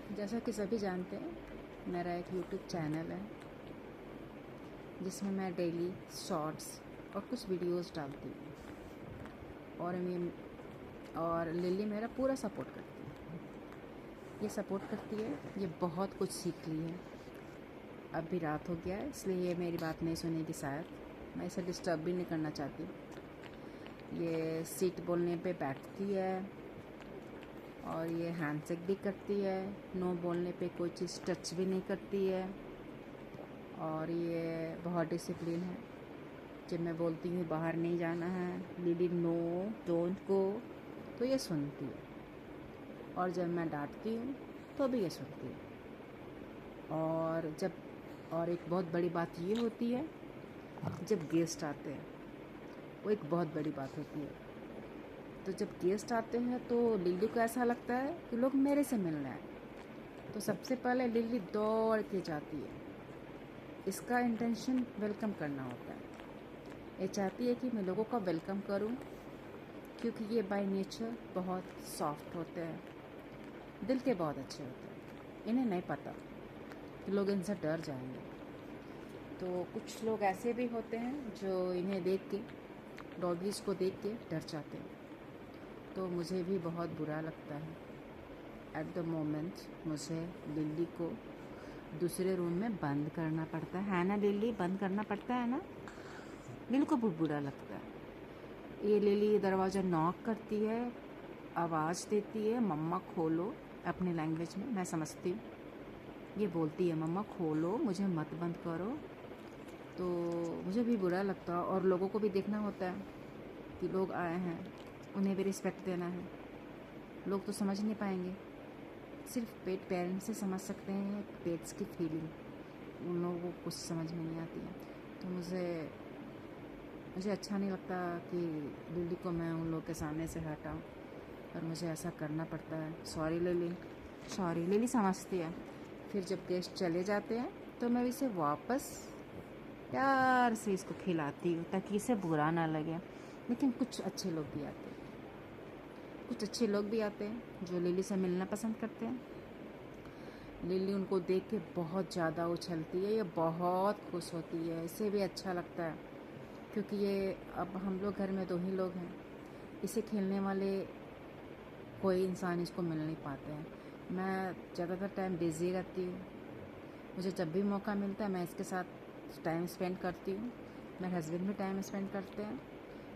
जैसा कि सभी जानते हैं, मेरा एक यूट्यूब चैनल है जिसमें मैं डेली शॉर्ट्स और कुछ वीडियोस डालती हूँ। और लिली मेरा पूरा सपोर्ट करती है। ये सपोर्ट करती है, ये बहुत कुछ सीख ली है। अब भी रात हो गया है, इसलिए ये मेरी बात नहीं सुनेगी शायद। मैं इसे डिस्टर्ब भी नहीं करना चाहती। ये सीट बोलने पे बैठती है और ये हैंडशेक भी करती है। नो बोलने पे कोई चीज़ टच भी नहीं करती है। और ये बहुत डिसिप्लिन है। जब मैं बोलती हूँ बाहर नहीं जाना है, लिली नो डोंट गो, तो ये सुनती है। और जब मैं डांटती हूँ तो भी ये सुनती है। और एक बहुत बड़ी बात ये होती है, जब गेस्ट आते हैं, वो एक बहुत बड़ी बात होती है। तो जब गेस्ट आते हैं तो लिली को ऐसा लगता है कि लोग मेरे से मिल रहे हैं। तो सबसे पहले लिली दौड़ के जाती है। इसका इंटेंशन वेलकम करना होता है। ये चाहती है कि मैं लोगों का वेलकम करूं, क्योंकि ये बाय नेचर बहुत सॉफ्ट होते हैं, दिल के बहुत अच्छे होते हैं। इन्हें नहीं पता कि लोग इनसे डर जाएंगे। तो कुछ लोग ऐसे भी होते हैं जो इन्हें देख के, डॉगीज़ को देख के डर जाते हैं। तो मुझे भी बहुत बुरा लगता है। एट द मोमेंट मुझे लिली को दूसरे रूम में बंद करना पड़ता है ना लिली? बंद करना पड़ता है ना? लिली को बहुत बुरा लगता है। ये लिली दरवाज़ा नॉक करती है, आवाज़ देती है, मम्मा खोलो, अपनी लैंग्वेज में, मैं समझती हूँ। ये बोलती है मम्मा खोलो, मुझे मत बंद करो। तो मुझे भी बुरा लगता है। और लोगों को भी देखना होता है कि लोग आए हैं, उन्हें भी रिस्पेक्ट देना है। लोग तो समझ नहीं पाएंगे, सिर्फ पेट पेरेंट्स से समझ सकते हैं पेट्स की फीलिंग। उन लोगों को कुछ समझ में नहीं आती है। तो मुझे अच्छा नहीं लगता कि लिली को मैं उन लोग के सामने से हटाऊं, पर मुझे ऐसा करना पड़ता है। Sorry lily, sorry. लिली समझती है। फिर जब गेस्ट चले जाते हैं तो मैं इसे वापस प्यार से इसको खिलाती हूँ ताकि इसे बुरा ना लगे। लेकिन कुछ अच्छे लोग भी आते हैं, कुछ अच्छे लोग भी आते हैं जो लिली से मिलना पसंद करते हैं। लिली उनको देख के बहुत ज़्यादा उछलती है, ये बहुत खुश होती है। इसे भी अच्छा लगता है, क्योंकि ये अब हम लोग घर में 2 ही लोग हैं। इसे खेलने वाले कोई इंसान इसको मिल नहीं पाते हैं। मैं ज़्यादातर टाइम बिज़ी रहती हूँ। मुझे जब भी मौका मिलता है मैं इसके साथ टाइम स्पेंड करती हूँ। मेरे हस्बैंड भी टाइम स्पेंड करते हैं।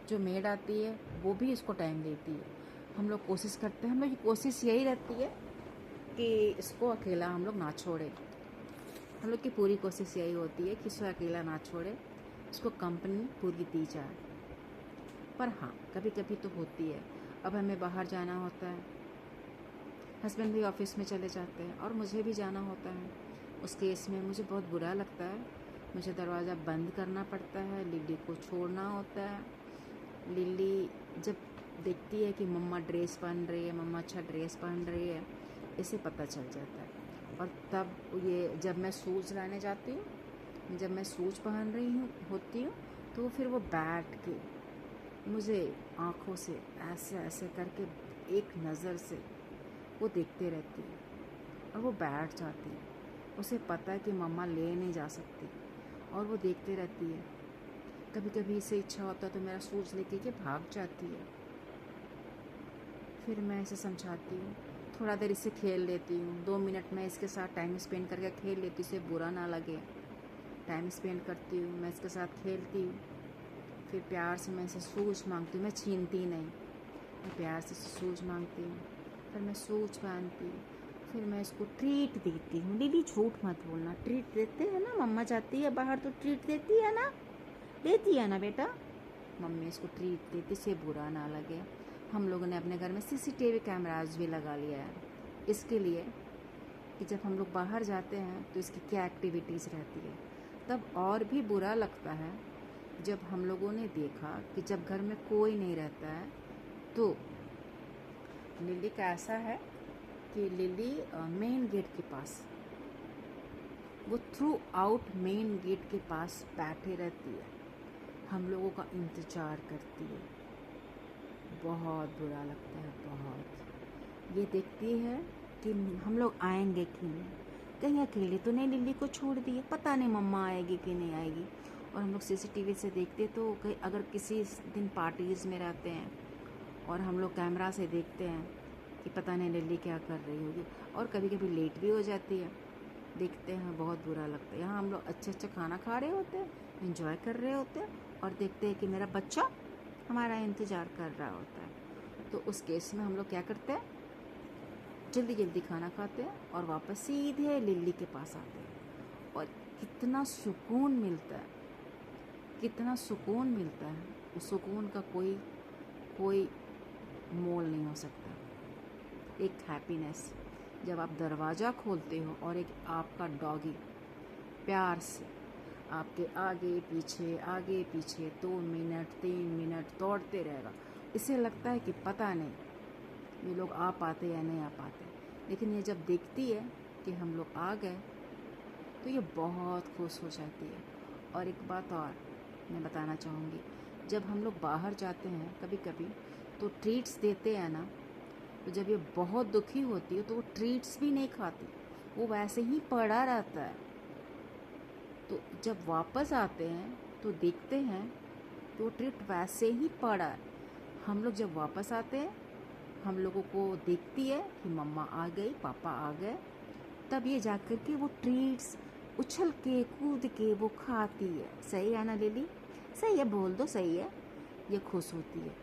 जो मेड आती है वो भी इसको टाइम देती है। हम लोग कोशिश करते हैं, हम लोग की कोशिश यही रहती है कि इसको अकेला हम लोग ना छोड़ें। हम लोग की पूरी कोशिश यही होती है कि इसको अकेला ना छोड़े, इसको कंपनी पूरी दी जाए। पर हाँ, कभी कभी तो होती है। अब हमें बाहर जाना होता है, हस्बैंड भी ऑफिस में चले जाते हैं और मुझे भी जाना होता है। उस केस में मुझे बहुत बुरा लगता है। मुझे दरवाज़ा बंद करना पड़ता है, लिली को छोड़ना होता है। लिली जब देखती है कि मम्मा ड्रेस पहन रही है, मम्मा अच्छा ड्रेस पहन रही है, इसे पता चल जाता है। और तब ये जब मैं शूज़ लाने जाती हूँ, जब मैं शूज़ पहन रही हूँ होती हूँ, तो फिर वो बैठ के मुझे आँखों से ऐसे ऐसे करके एक नज़र से वो देखते रहती है और वो बैठ जाती है। उसे पता है कि मम्मा ले नहीं जा सकती, और वो देखते रहती है। कभी कभी इसे इच्छा होता है तो मेरा शूज़ लेके के भाग जाती है। फिर मैं इसे समझाती हूँ, थोड़ा देर इससे खेल लेती हूँ, 2 मिनट में इसके साथ टाइम स्पेंड करके खेल लेती हूँ, इसे बुरा ना लगे। टाइम स्पेंड करती हूँ, मैं इसके साथ खेलती हूँ। फिर प्यार से मैं इसे शूज़ मांगती हूँ, मैं छीनती नहीं, मैं प्यार से शूज़ मांगती हूँ। फिर मैं शूज़ पहनती हूँ। फिर मैं इसको ट्रीट देती हूँ। दीदी झूठ मत बोलना, ट्रीट देते हैं ना? मम्मा जाती है बाहर तो ट्रीट देती है ना? देती है ना बेटा? मम्मी इसको ट्रीट देती, से बुरा ना लगे। हम लोगों ने अपने घर में सीसीटीवी कैमराज भी लगा लिया है, इसके लिए कि जब हम लोग बाहर जाते हैं तो इसकी क्या एक्टिविटीज़ रहती है। तब और भी बुरा लगता है जब हम लोगों ने देखा कि जब घर में कोई नहीं रहता है तो लिली का ऐसा है कि लिली मेन गेट के पास, वो थ्रू आउट मेन गेट के पास बैठे रहती है, हम लोगों का इंतज़ार करती है। बहुत बुरा लगता है, बहुत। ये देखती है कि हम लोग आएंगे कि नहीं, कहीं अकेले तो नहीं लिल्ली को छोड़ दिए, पता नहीं मम्मा आएगी कि नहीं आएगी। और हम लोग सीसीटीवी से देखते तो कहीं अगर किसी दिन पार्टीज़ में रहते हैं और हम लोग कैमरा से देखते हैं कि पता नहीं लिल्ली क्या कर रही होगी, और कभी कभी लेट भी हो जाती है, देखते हैं बहुत बुरा लगता है। यहाँ हम लोग अच्छे अच्छे खाना खा रहे होते हैं, एंजॉय कर रहे होते हैं, और देखते हैं कि मेरा बच्चा हमारा इंतज़ार कर रहा होता है। तो उस केस में हम लोग क्या करते हैं, जल्दी जल्दी खाना खाते हैं और वापस सीधे लिल्ली के पास आते हैं। और कितना सुकून मिलता है, कितना सुकून मिलता है, उस सुकून का कोई कोई मोल नहीं हो सकता। एक हैप्पीनेस जब आप दरवाज़ा खोलते हो और एक आपका डॉगी प्यार से आपके आगे पीछे 2 मिनट 3 मिनट दौड़ते रहेगा, इससे लगता है कि पता नहीं ये लोग आ पाते या नहीं आ पाते। लेकिन ये जब देखती है कि हम लोग आ गए तो ये बहुत खुश हो जाती है। और एक बात और मैं बताना चाहूँगी, जब हम लोग बाहर जाते हैं कभी कभी तो ट्रीट्स देते हैं ना, तो जब ये बहुत दुखी होती है तो वो ट्रीट्स भी नहीं खाती, वो वैसे ही पड़ा रहता है। तो जब वापस आते हैं तो देखते हैं कि वो ट्रीट वैसे ही पड़ा है। हम लोग जब वापस आते हैं, हम लोगों को देखती है कि मम्मा आ गई, पापा आ गए, तब ये जाकर के वो ट्रीट्स उछल के कूद के वो खाती है। सही है ना लिली? सही है, बोल दो सही है। ये खुश होती है।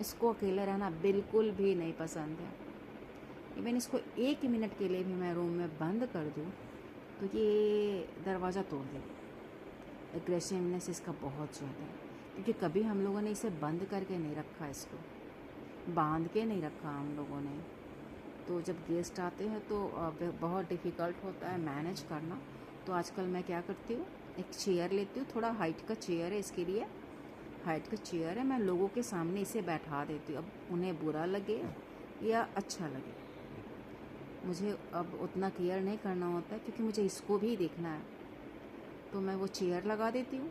इसको अकेले रहना बिल्कुल भी नहीं पसंद है। इवन इसको 1 मिनट के लिए भी मैं रूम में बंद कर दूँ तो ये दरवाज़ा तोड़ दे। एग्रेसिवनेस इसका बहुत ज़्यादा है, क्योंकि कभी हम लोगों ने इसे बंद करके नहीं रखा, इसको बांध के नहीं रखा हम लोगों ने। तो जब गेस्ट आते हैं तो बहुत डिफ़िकल्ट होता है मैनेज करना। तो आजकल मैं क्या करती हूँ, एक चेयर लेती हूँ, थोड़ा हाइट का चेयर है इसके लिए, हाइट का चेयर है, मैं लोगों के सामने इसे बैठा देती हूँ। अब उन्हें बुरा लगे या अच्छा लगे, मुझे अब उतना केयर नहीं करना होता है, क्योंकि मुझे इसको भी देखना है। तो मैं वो चेयर लगा देती हूँ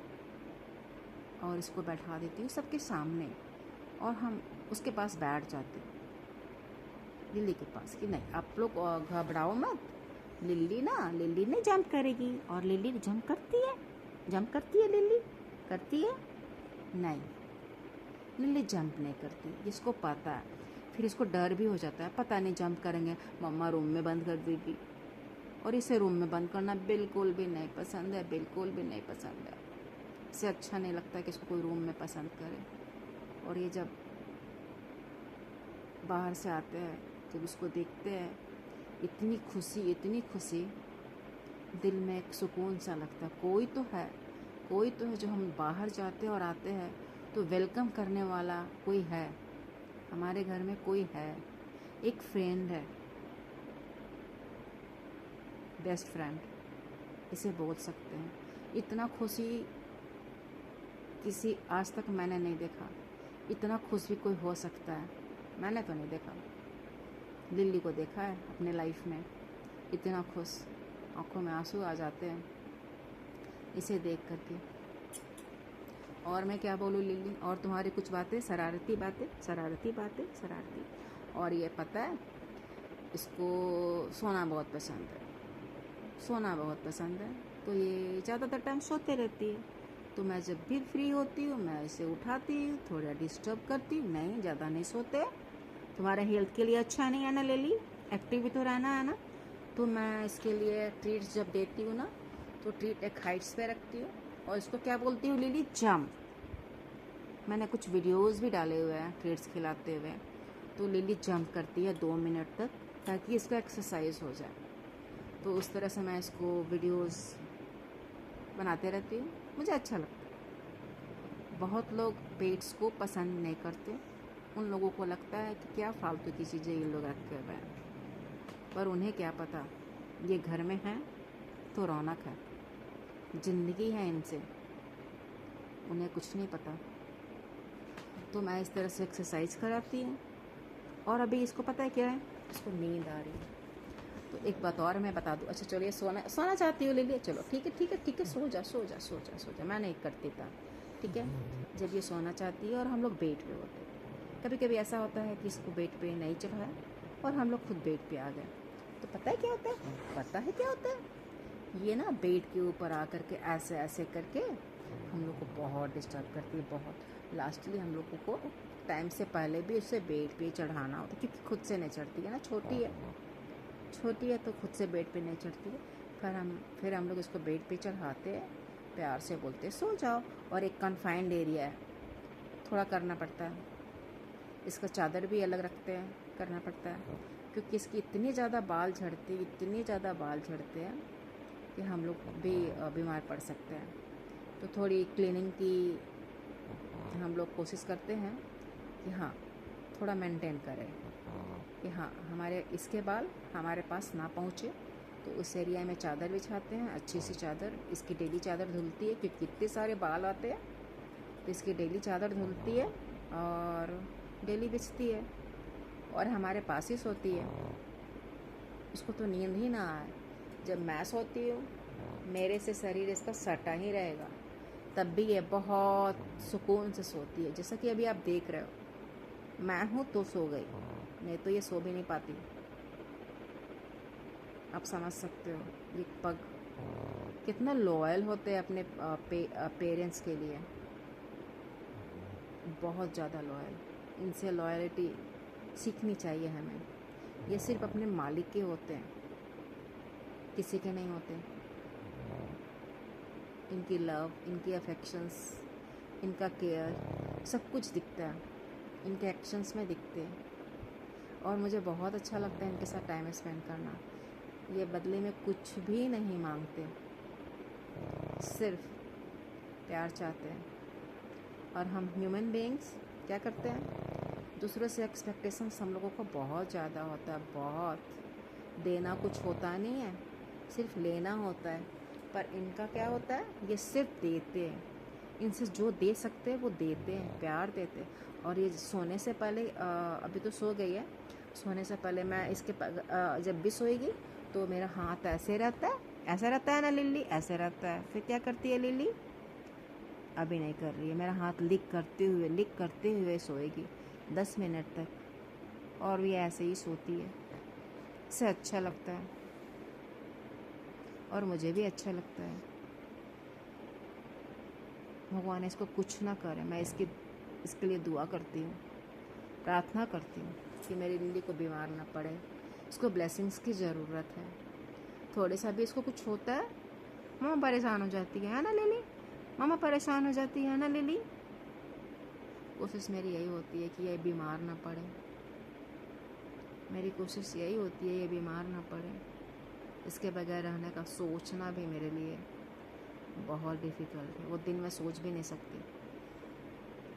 और इसको बैठा देती हूँ सबके सामने, और हम उसके पास बैठ जाते हैं, लिल्ली के पास, कि नहीं आप लोग घबराओ मत, लिल्ली नहीं जंप करेगी। और लिल्ली जंप करती है लिल्ली करती है? नहीं, लिल्ली जंप नहीं करती, इसको पता है। फिर इसको डर भी हो जाता है, पता नहीं जंप करेंगे मम्मा रूम में बंद कर देगी, और इसे रूम में बंद करना बिल्कुल भी नहीं पसंद है, बिल्कुल भी नहीं पसंद है। इसे अच्छा नहीं लगता है कि इसको कोई रूम में पसंद करे। और ये जब बाहर से आते हैं, जब इसको देखते हैं, इतनी खुशी दिल में एक सुकून सा लगता है। कोई तो है जो हम बाहर जाते और आते हैं तो वेलकम करने वाला कोई है, हमारे घर में कोई है, एक फ्रेंड है, बेस्ट फ्रेंड इसे बोल सकते हैं। इतना खुशी किसी आज तक मैंने नहीं देखा, इतना खुश भी कोई हो सकता है मैंने तो नहीं देखा। लिल्ली को देखा है अपने लाइफ में, इतना खुश, आंखों में आंसू आ जाते हैं इसे देख करके। और मैं क्या बोलूँ लिल्ली, और तुम्हारी कुछ बातें, शरारती बातें। और ये पता है, इसको सोना बहुत पसंद है, तो ये ज़्यादातर टाइम सोते रहती है। तो मैं जब भी फ्री होती हूँ मैं इसे उठाती हूँ, थोड़ा डिस्टर्ब करती हूँ, नहीं ज़्यादा नहीं सोते, तुम्हारे हेल्थ के लिए अच्छा नहीं है ना लिल्ली, एक्टिव भी तो रहना है ना। तो मैं इसके लिए ट्रीट्स जब देती हूँ ना, तो ट्रीट एक हाइट्स पे रखती हूँ और इसको क्या बोलती हूँ लिल्ली, जंप। मैंने कुछ वीडियोस भी डाले हुए हैं ट्रीट्स खिलाते हुए, तो लिल्ली जंप करती है 2 मिनट तक, ताकि इसका एक्सरसाइज हो जाए। तो उस तरह से मैं इसको वीडियोस बनाते रहती हूँ, मुझे अच्छा लगता है। बहुत लोग पेट्स को पसंद नहीं करते, उन लोगों को लगता है कि क्या फालतू की चीज़ें ये लोग रखे हुए हैं, पर उन्हें क्या पता ये घर में है तो रौनक है, ज़िंदगी है इनसे, उन्हें कुछ नहीं पता। तो मैं इस तरह से एक्सरसाइज कराती हूँ। और अभी इसको पता है क्या है, इसको नींद आ रही है। तो एक बात और मैं बता दूँ, अच्छा चलिए, सोना चाहती हो लिल्ली, चलो ठीक है, सो जा, मैं नहीं करती था, ठीक है। जब ये सोना चाहती है और हम लोग बेड पे होते हैं, कभी कभी ऐसा होता है कि इसको बेड पे नहीं चढ़ाया और हम लोग खुद बेड पे आ गए, तो पता है क्या होता है? पता है क्या होता है? ये ना बेड के ऊपर आकर के ऐसे ऐसे करके हम लोग को बहुत डिस्टर्ब करती है, बहुत। लास्टली हम लोगों को टाइम से पहले भी उसे बेड पे चढ़ाना होता है, क्योंकि खुद से नहीं चढ़ती है ना, छोटी है तो खुद से बेड पे नहीं चढ़ती है। फिर हम लोग इसको बेड पे चढ़ाते हैं, प्यार से बोलते हैं सो जाओ। और एक कन्फाइंड एरिया है, थोड़ा करना पड़ता है। इसका चादर भी अलग रखते हैं, करना पड़ता है, क्योंकि इसकी इतनी ज़्यादा बाल झड़ते हैं कि हम लोग भी बीमार पड़ सकते हैं। तो थोड़ी क्लीनिंग की हम लोग कोशिश करते हैं कि हाँ थोड़ा मेंटेन करें, कि हाँ हमारे इसके बाल हमारे पास ना पहुँचे। तो उस एरिया में चादर बिछाते हैं, अच्छी सी चादर। इसकी डेली चादर धुलती है, क्योंकि इतने सारे बाल आते हैं, तो इसकी डेली चादर धुलती है और डेली बिछती है और हमारे पास ही सोती है। इसको तो नींद ही ना आए। जब मैं सोती हूँ मेरे से शरीर इसका सटा ही रहेगा, तब भी ये बहुत सुकून से सोती है। जैसा कि अभी आप देख रहे हो, मैं हूँ तो सो गई, नहीं तो ये सो भी नहीं पाती। आप समझ सकते हो ये पग कितना लॉयल होते हैं अपने पेरेंट्स के लिए, बहुत ज़्यादा लॉयल। इनसे लॉयल्टी सीखनी चाहिए हमें। ये सिर्फ अपने मालिक के होते हैं, किसी के नहीं होते। इनकी लव, इनकी अफेक्शंस, इनका केयर सब कुछ दिखता है, इनके एक्शंस में दिखते हैं। और मुझे बहुत अच्छा लगता है इनके साथ टाइम स्पेंड करना। ये बदले में कुछ भी नहीं मांगते, सिर्फ प्यार चाहते हैं। और हम ह्यूमन बीइंग्स क्या करते हैं, दूसरों से एक्सपेक्टेशंस हम लोगों को बहुत ज़्यादा होता है, बहुत। देना कुछ होता नहीं है, सिर्फ लेना होता है। पर इनका क्या होता है, ये सिर्फ देते हैं। इनसे जो दे सकते हैं वो देते हैं, प्यार देते हैं। और ये सोने से पहले अभी तो सो गई है, सोने से पहले मैं इसके जब भी सोएगी तो मेरा हाथ ऐसे रहता है, ऐसा रहता है ना लिल्ली, ऐसे रहता है। फिर क्या करती है लिल्ली, अभी नहीं कर रही है, मेरा हाथ लिक करते हुए सोएगी 10 मिनट तक। और ये ऐसे ही सोती है, इससे अच्छा लगता है और मुझे भी अच्छा लगता है। भगवान इसको कुछ ना करे, मैं इसके लिए दुआ करती हूँ, प्रार्थना करती हूँ कि मेरी लिल्ली को बीमार ना पड़े। इसको ब्लेसिंग्स की ज़रूरत है। थोड़े सा भी इसको कुछ होता है मम्मा परेशान हो जाती है ना लिली, मम्मा परेशान हो जाती है ना लिली। कोशिश मेरी यही होती है कि ये बीमार ना पड़े, मेरी कोशिश यही होती है ये बीमार ना पड़े। इसके बगैर रहने का सोचना भी मेरे लिए बहुत डिफ़िकल्ट है। वो दिन मैं सोच भी नहीं सकती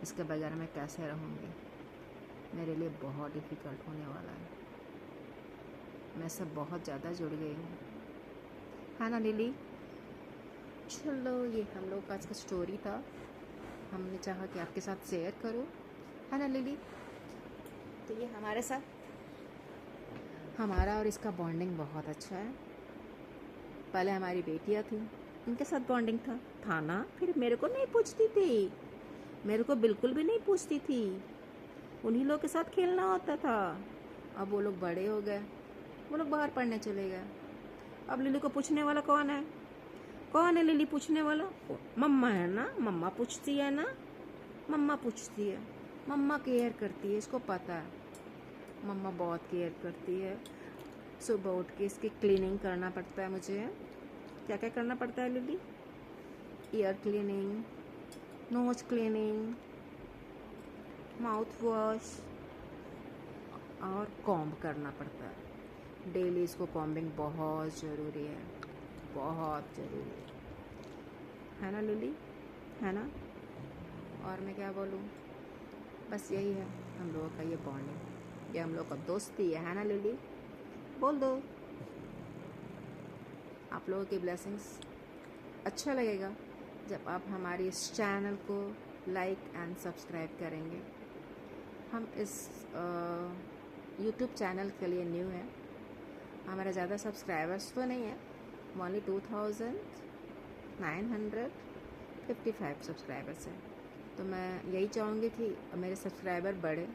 इसके बगैर मैं कैसे रहूँगी, मेरे लिए बहुत डिफ़िकल्ट होने वाला है। मैं सब बहुत ज़्यादा जुड़ गई हूँ, है ना लिली। चलो ये हम लोग का आज का स्टोरी था, हमने चाहा कि आपके साथ शेयर करूँ, है ना लिली। तो ये हमारे साथ, हमारा और इसका बॉन्डिंग बहुत अच्छा है। पहले हमारी बेटियाँ थी, उनके साथ बॉन्डिंग था ना। फिर मेरे को नहीं पूछती थी, मेरे को बिल्कुल भी नहीं पूछती थी, उन्हीं लोग के साथ खेलना होता था। अब वो लोग बड़े हो गए, वो लोग बाहर पढ़ने चले गए। अब लिली को पूछने वाला कौन है? कौन है लिली पूछने वाला? मम्मा है ना, मम्मा पूछती है ना, मम्मा पूछती है, मम्मा केयर करती है, इसको पता है मम्मा बहुत केयर करती है। सुबह उठ के इसकी क्लीनिंग करना पड़ता है मुझे। क्या क्या करना पड़ता है Lily? Ear cleaning, nose cleaning, mouth wash और कॉम्ब करना पड़ता है डेली। इसको कॉम्बिंग बहुत ज़रूरी है, बहुत ज़रूरी है ना लिली, है ना। और मैं क्या बोलूँ, बस यही है हम लोगों का ये बॉन्डिंग, ये हम लोग का दोस्ती है ना लिली। बोल दो आप लोगों की ब्लेसिंग्स। अच्छा लगेगा जब आप हमारी इस चैनल को लाइक एंड सब्सक्राइब करेंगे। हम इस यूट्यूब चैनल के लिए न्यू है, हमारा ज़्यादा सब्सक्राइबर्स तो नहीं है, ओनली 2955 सब्सक्राइबर्स हैं। तो मैं यही चाहूँगी कि मेरे सब्सक्राइबर बढ़े,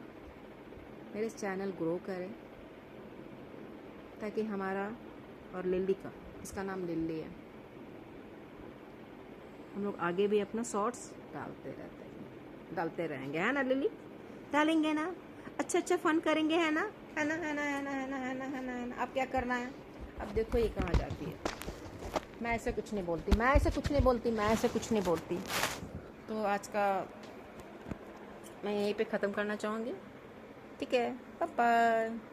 मेरे चैनल ग्रो करें, ताकि हमारा और लिली का, इसका नाम लिली है, हम लोग आगे भी अपना शॉर्ट्स डालते रहेंगे, है ना लिली? डालेंगे ना, अच्छा फन करेंगे, है ना? है ना, है ना, है ना, है ना, है ना, है ना, है ना। अब क्या करना है? अब देखो ये कहाँ जाती है। मैं ऐसे कुछ नहीं बोलती, मैं ऐसे कुछ नहीं बोलती, मैं ऐसे कुछ नहीं बोलती। तो आज का मैं यहीं पे ख़त्म करना चाहूँगी। ठीक है, बाय बाय।